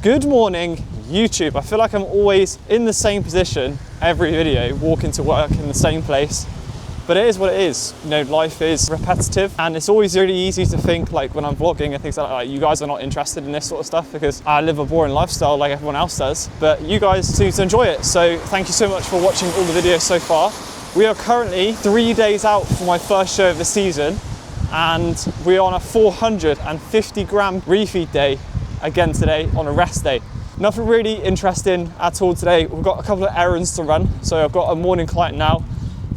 Good morning, YouTube. I feel like I'm always in the same position every video, walking to work in the same place. But it is what it is. You know, life is repetitive, and it's always really easy to think, like when I'm vlogging and things like you guys are not interested in this sort of stuff because I live a boring lifestyle like everyone else does. But you guys seem to enjoy it. So thank you so much for watching all the videos so far. We are currently 3 days out from my first show of the season, and we're on a 450 gram refeed day again today on a rest day. Nothing really interesting at all today. We've got a couple of errands to run. So I've got a morning client now.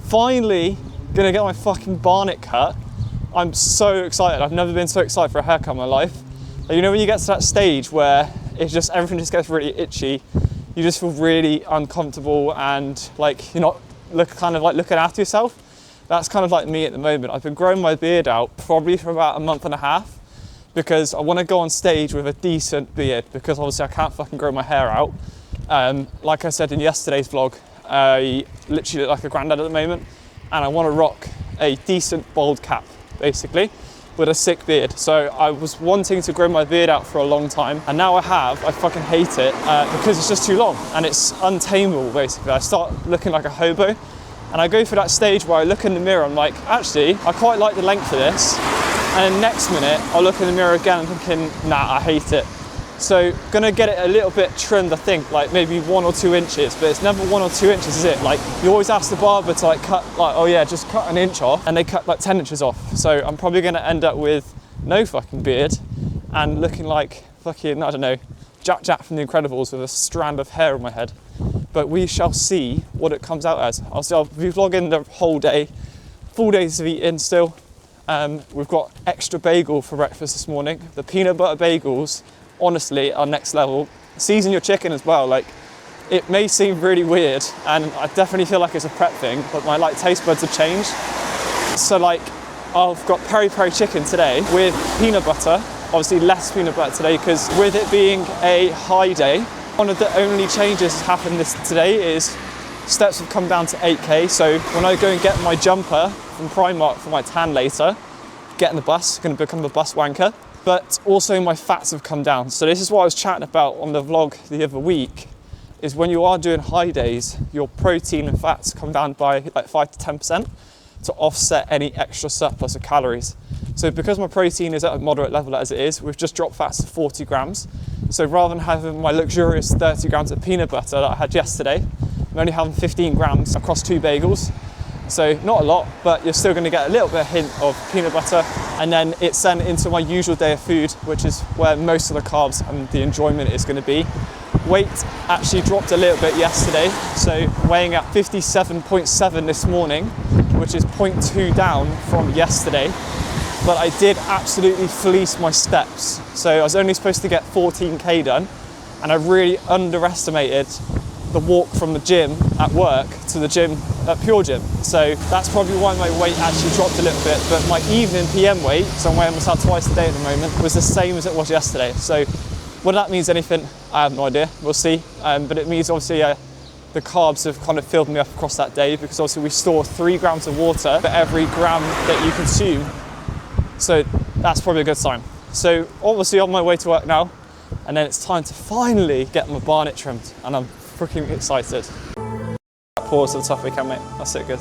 Finally gonna get my fucking barnet cut. I'm so excited. I've never been so excited for a haircut in my life. Like, you know when you get to that stage where it's just everything just gets really itchy, you just feel really uncomfortable and like you're not looking after yourself. That's kind of like me at the moment. I've been growing my beard out probably for about a month and a half because I want to go on stage with a decent beard, because obviously I can't fucking grow my hair out. Like I said in yesterday's vlog, I literally look like a granddad at the moment, and I want to rock a decent bald cap basically with a sick beard. So I was wanting to grow my beard out for a long time, and now I have. I fucking hate it because it's just too long and it's untamable basically. I start looking like a hobo, and I go through that stage where I look in the mirror, I'm like, actually I quite like the length of this, and then next minute I'll look in the mirror again and thinking, nah, I hate it. So gonna get it a little bit trimmed, I think, like maybe 1 or 2 inches, but it's never 1 or 2 inches, is it? Like you always ask the barber to like cut, like, oh yeah, just cut an inch off, and they cut like 10 inches off. So I'm probably gonna end up with no fucking beard and looking like fucking, I don't know, Jack from The Incredibles with a strand of hair on my head. But we shall see what it comes out as. I'll be vlogging the whole day, full days of eating still. We've got extra bagel for breakfast this morning. The peanut butter bagels, honestly, are next level. Season your chicken as well. Like, it may seem really weird, and I definitely feel like it's a prep thing, but my like taste buds have changed. So like, I've got peri peri chicken today with peanut butter. Obviously less peanut butter today because with it being a high day. One of the only changes that's happened today is steps have come down to 8k. So when I go and get my jumper from Primark for my tan later, getting the bus, going to become a bus wanker. But also my fats have come down. So this is what I was chatting about on the vlog the other week, is when you are doing high days, your protein and fats come down by like 5 to 10% to offset any extra surplus of calories. So because my protein is at a moderate level as it is, we've just dropped fats to 40 grams. So rather than having my luxurious 30 grams of peanut butter that I had yesterday, I'm only having 15 grams across 2 bagels. So not a lot, but you're still going to get a little bit of hint of peanut butter, and then it's sent into my usual day of food, which is where most of the carbs and the enjoyment is going to be. Weight actually dropped a little bit yesterday, so weighing at 57.7 this morning, which is 0.2 down from yesterday. But I did absolutely fleece my steps. So I was only supposed to get 14k done, and I really underestimated the walk from the gym at work to the gym at Pure Gym. So that's probably why my weight actually dropped a little bit, but my evening PM weight, so I'm weighing myself twice a day at the moment, was the same as it was yesterday. So whether that means anything, I have no idea, we'll see. But it means obviously the carbs have kind of filled me up across that day, because obviously we store 3 grams of water for every gram that you consume. So that's probably a good sign. So obviously on my way to work now, and then it's time to finally get my barnet trimmed, and I'm freaking excited. Pause to the top if we can, mate. That's it, good.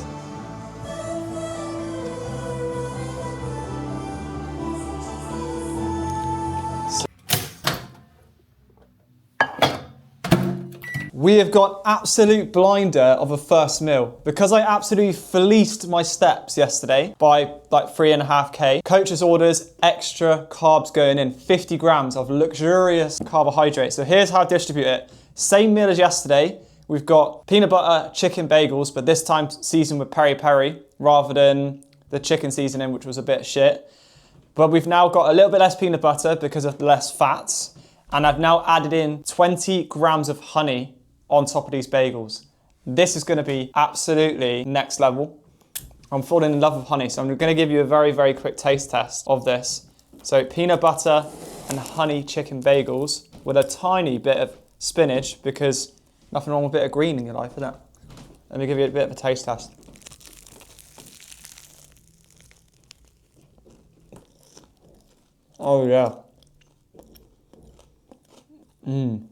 We have got absolute blinder of a first meal. Because I absolutely fleeced my steps yesterday by like 3.5k, coach's orders, extra carbs going in, 50 grams of luxurious carbohydrates. So here's how I distribute it. Same meal as yesterday. We've got peanut butter chicken bagels, but this time seasoned with peri peri rather than the chicken seasoning, which was a bit shit. But we've now got a little bit less peanut butter because of less fats. And I've now added in 20 grams of honey on top of these bagels. This is going to be absolutely next level. I'm falling in love with honey, so I'm going to give you a very, very quick taste test of this. So peanut butter and honey chicken bagels with a tiny bit of spinach, because nothing wrong with a bit of green in your life, is there? Let me give you a bit of a taste test. Oh yeah. And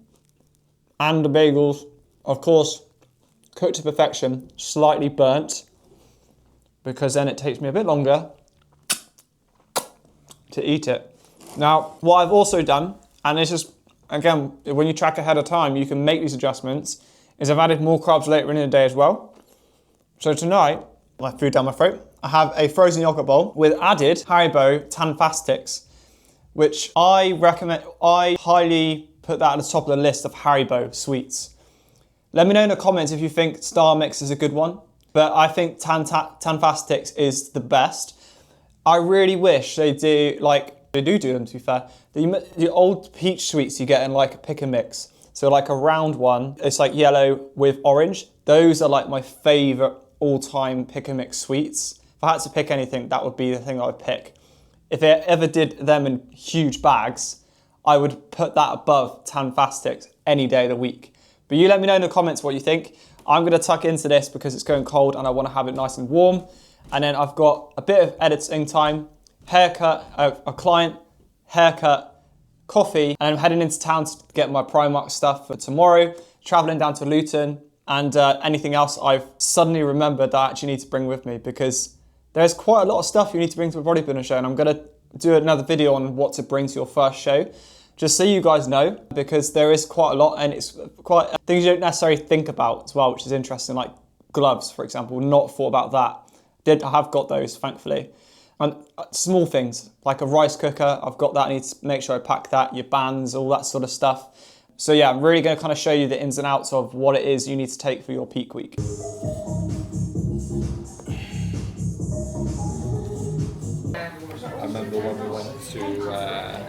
the bagels, of course, cooked to perfection, slightly burnt, because then it takes me a bit longer to eat it. Now, what I've also done, and this is, again, when you track ahead of time, you can make these adjustments, is I've added more carbs later in the day as well. So tonight, my food down my throat, I have a frozen yogurt bowl with added Haribo Tan Fast Sticks, which I recommend, I highly put that at the top of the list of Haribo sweets. Let me know in the comments if you think Star Mix is a good one, but I think Tan Fast Sticks is the best. I really wish they do, like, they do them to be fair, the old peach sweets you get in like a pick and mix. So like a round one, it's like yellow with orange. Those are like my favorite all-time pick and mix sweets. If I had to pick anything, that would be the thing I would pick. If they ever did them in huge bags, I would put that above Tan Fast Sticks any day of the week. But you let me know in the comments what you think. I'm gonna tuck into this because it's going cold and I wanna have it nice and warm. And then I've got a bit of editing time, haircut, a client, haircut, coffee, and I'm heading into town to get my Primark stuff for tomorrow, traveling down to Luton, and anything else I've suddenly remembered that I actually need to bring with me, because there's quite a lot of stuff you need to bring to a bodybuilding show, and I'm gonna do another video on what to bring to your first show, just so you guys know, because there is quite a lot, and it's quite things you don't necessarily think about as well, which is interesting, like gloves, for example. Not thought about that. I have got those, thankfully. And small things, like a rice cooker, I've got that, I need to make sure I pack that, your bands, all that sort of stuff. So yeah, I'm really gonna kind of show you the ins and outs of what it is you need to take for your peak week. I remember when we went to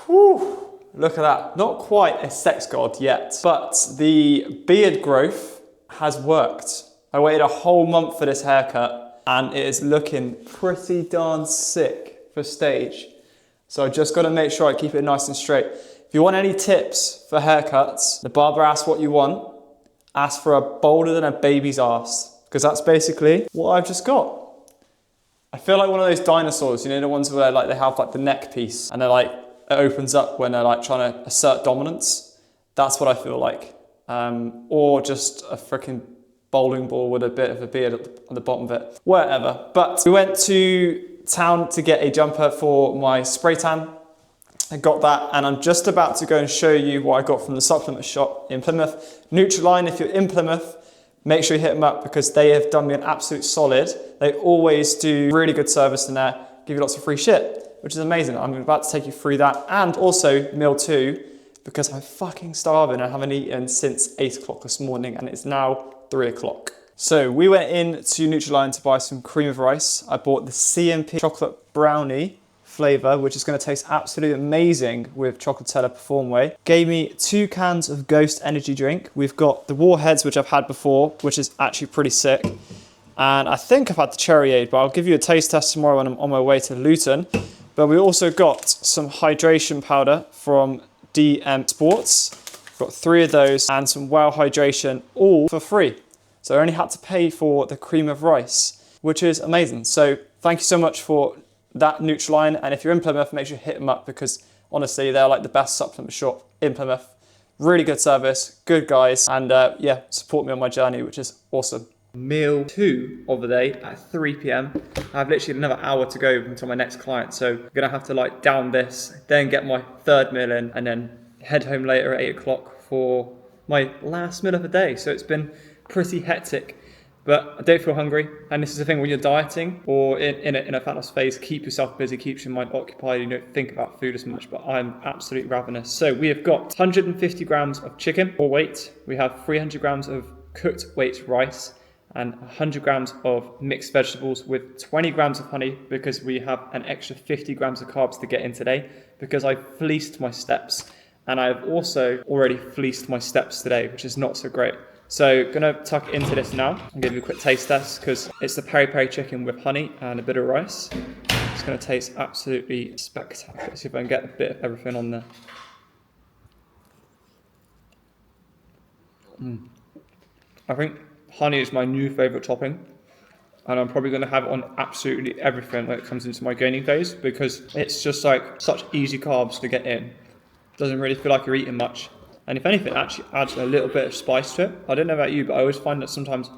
Whew, look at that. Not quite a sex god yet, but the beard growth has worked. I waited a whole month for this haircut and it is looking pretty darn sick for stage. So I just gotta make sure I keep it nice and straight. If you want any tips for haircuts, the barber asks what you want, ask for a bolder than a baby's ass, because that's basically what I've just got. I feel like one of those dinosaurs, you know, the ones where like they have like the neck piece and they're like, it opens up when they're like trying to assert dominance. That's what I feel like. Or just a freaking bowling ball with a bit of a beard at the bottom of it. Whatever. But we went to town to get a jumper for my spray tan. I got that, and I'm just about to go and show you what I got from the supplement shop in Plymouth. Nutriline, if you're in Plymouth, make sure you hit them up because they have done me an absolute solid. They always do really good service in there, give you lots of free shit, which is amazing. I'm about to take you through that, and also meal 2, because I'm fucking starving. I haven't eaten since 8 o'clock this morning and it's now 3 o'clock. So we went in to Nutriline to buy some cream of rice. I bought the CMP chocolate brownie flavour, which is going to taste absolutely amazing with Chocolatella Perform Whey. Gave me 2 cans of Ghost energy drink. We've got the Warheads, which I've had before, which is actually pretty sick. And I think I've had the Cherryade, but I'll give you a taste test tomorrow when I'm on my way to Luton. But we also got some hydration powder from DM Sports. Got 3 of those and some Wow Hydration, all for free. So I only had to pay for the cream of rice, which is amazing. So thank you so much for that, Nutriline. And if you're in Plymouth, make sure you hit them up because honestly, they're like the best supplement shop in Plymouth. Really good service, good guys, and yeah, support me on my journey, which is awesome. Meal 2 of the day at 3 p.m. I have literally another hour to go until my next client, so I'm gonna have to like down this, then get my 3rd meal in, and then head home later at 8 o'clock for my last meal of the day. So it's been pretty hectic, but I don't feel hungry. And this is the thing when you're dieting or in a fat loss phase, keep yourself busy, keeps your mind occupied. You don't think about food as much, but I'm absolutely ravenous. So we have got 150 grams of chicken or weight. We have 300 grams of cooked weight rice and 100 grams of mixed vegetables with 20 grams of honey because we have an extra 50 grams of carbs to get in today because I fleeced my steps. And I've also already fleeced my steps today, which is not so great. So gonna tuck into this now and give you a quick taste test because it's the peri peri chicken with honey and a bit of rice. It's gonna taste absolutely spectacular. Let's see if I can get a bit of everything on there. I think Honey is my new favourite topping. And I'm probably going to have it on absolutely everything when it comes into my gaining phase, because it's just like such easy carbs to get in. Doesn't really feel like you're eating much. And if anything, it actually adds a little bit of spice to it. I don't know about you, but I always find that sometimes,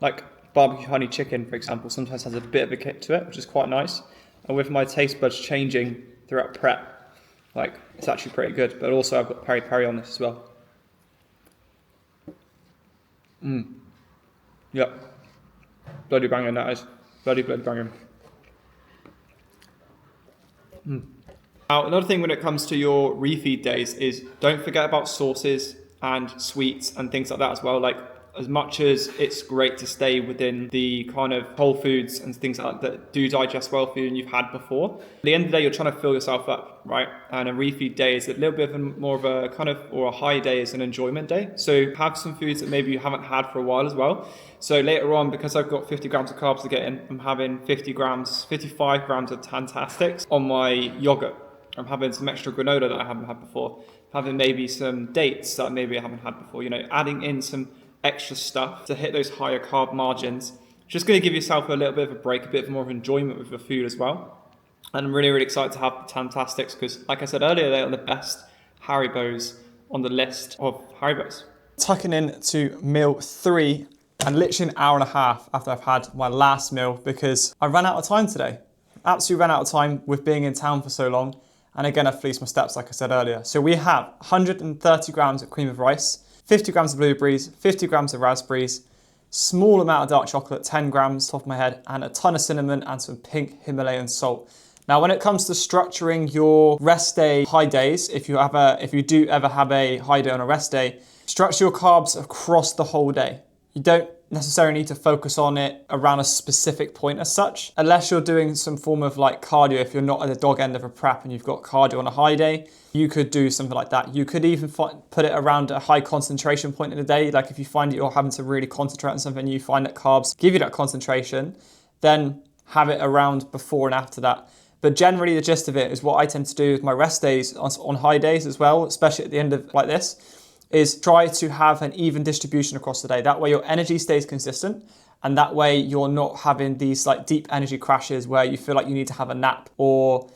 like barbecue honey chicken, for example, sometimes has a bit of a kick to it, which is quite nice. And with my taste buds changing throughout prep, like it's actually pretty good. But also I've got peri peri on this as well. Yep. Bloody banging, that is. Bloody banging. Now, another thing when it comes to your refeed days is don't forget about sauces and sweets and things like that as well. Like, as much as it's great to stay within the kind of whole foods and things like that do digest well for you and you've had before, at the end of the day, you're trying to fill yourself up, right? And a refeed day is a little bit of more of a kind of, or a high day is an enjoyment day. So have some foods that maybe you haven't had for a while as well. So later on, because I've got 50 grams of carbs to get in, I'm having 55 grams of Fantastics on my yogurt. I'm having some extra granola that I haven't had before. Having maybe some dates that maybe I haven't had before. You know, adding in some extra stuff to hit those higher carb margins. Just going to give yourself a little bit of a break, a bit more of enjoyment with your food as well. And I'm really, really excited to have the Fantastics because, like I said earlier, they are the best Haribos on the list of Haribos. Tucking in to meal 3 and literally an hour and a half after I've had my last meal because I ran out of time today. Absolutely ran out of time with being in town for so long. And again, I fleeced my steps like I said earlier. So we have 130 grams of cream of rice, 50 grams of blueberries, 50 grams of raspberries, small amount of dark chocolate, 10 grams top of my head, and a ton of cinnamon and some pink Himalayan salt. Now, when it comes to structuring your rest day high days, if you do ever have a high day on a rest day, structure your carbs across the whole day. You don't necessarily need to focus on it around a specific point as such, unless you're doing some form of like cardio. If you're not at the dog end of a prep and you've got cardio on a high day, you could do something like that. You could even put it around a high concentration point in the day. Like if you find that you're having to really concentrate on something, you find that carbs give you that concentration, then have it around before and after that. But generally the gist of it is what I tend to do with my rest days on high days as well, especially at the end of like this, is try to have an even distribution across the day. That way your energy stays consistent and that way you're not having these like deep energy crashes where you feel like you need to have a nap or,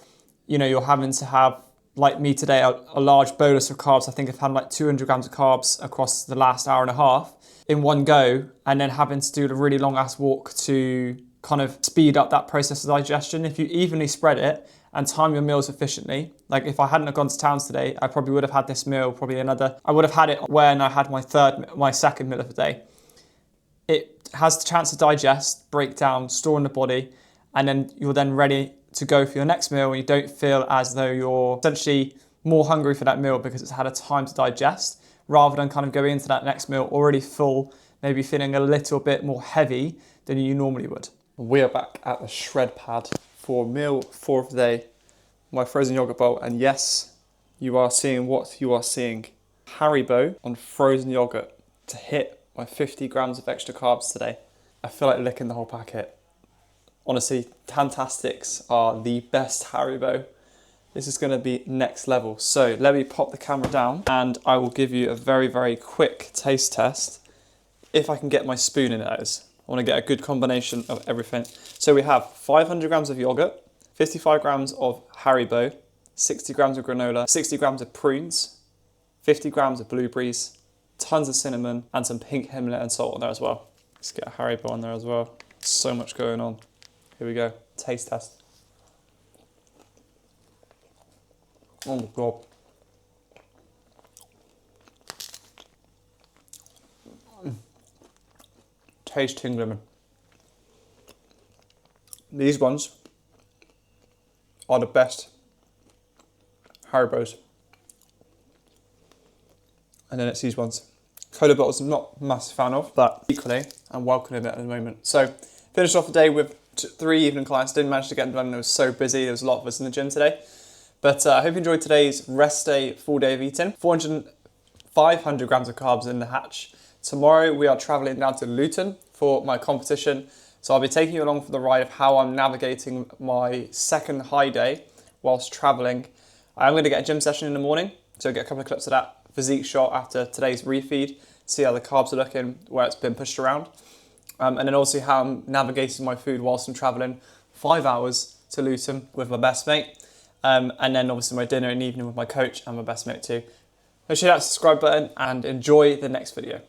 you know, you're having to have, like me today, a large bolus of carbs. I think I've had like 200 grams of carbs across the last hour and a half in one go, and then having to do a really long ass walk to kind of speed up that process of digestion. If you evenly spread it and time your meals efficiently, like if I hadn't have gone to towns today, I probably would have had this meal, I would have had it when I had my second meal of the day. It has the chance to digest, break down, store in the body, and then you're then ready to go for your next meal and you don't feel as though you're essentially more hungry for that meal because it's had a time to digest, rather than kind of going into that next meal already full, maybe feeling a little bit more heavy than you normally would. We are back at the shred pad for meal 4 of the day, my frozen yogurt bowl, and yes, you are seeing what you are seeing. Haribo on frozen yogurt to hit my 50 grams of extra carbs today. I feel like licking the whole packet. Honestly, Fantastics are the best Haribo. This is going to be next level. So let me pop the camera down and I will give you a very, very quick taste test. If I can get my spoon in it, that is. I want to get a good combination of everything. So we have 500 grams of yogurt, 55 grams of Haribo, 60 grams of granola, 60 grams of prunes, 50 grams of blueberries, tons of cinnamon, and some pink Himalayan salt on there as well. Let's get a Haribo on there as well. So much going on. Here we go. Taste test. Oh my God. Tasting lemon. These ones are the best Haribos. And then it's these ones. Cola bottles I'm not a massive fan of, but equally I'm welcoming it at the moment. So finished off the day with 3 evening clients. Didn't manage to get them done. It was so busy. There was a lot of us in the gym today. But I hope you enjoyed today's rest day, full day of eating. 500 grams of carbs in the hatch. Tomorrow we are traveling down to Luton for my competition. So I'll be taking you along for the ride of how I'm navigating my second high day whilst traveling. I'm going to get a gym session in the morning. So get a couple of clips of that physique shot after today's refeed. See how the carbs are looking, where it's been pushed around. and then also how I'm navigating my food whilst I'm travelling 5 hours to Luton with my best mate, and then obviously my dinner in the evening with my coach and my best mate too. Make sure you hit that subscribe button and enjoy the next video.